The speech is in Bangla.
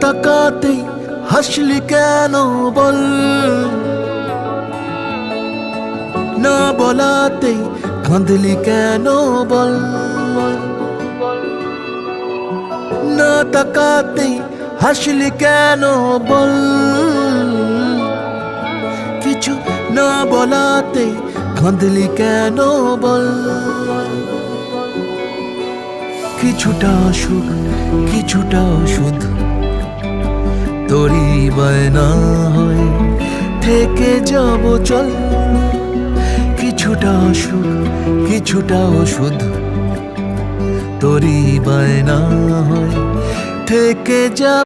তাকাতেই হাসলি কেন বল, না বলাতেই কাঁদলি কেন বল, না তাকাতেই হাসলি কেন বল, কিছু না বলাতেই কাঁদলি কেন বল। কিছুটা সুখ কিছুটা ওষুধ তোরই বায়না হয় থেকে যাব চল, কিছুটা সুখ কিছুটা ওষুধ তোরই বায়না হয় থেকে যাব।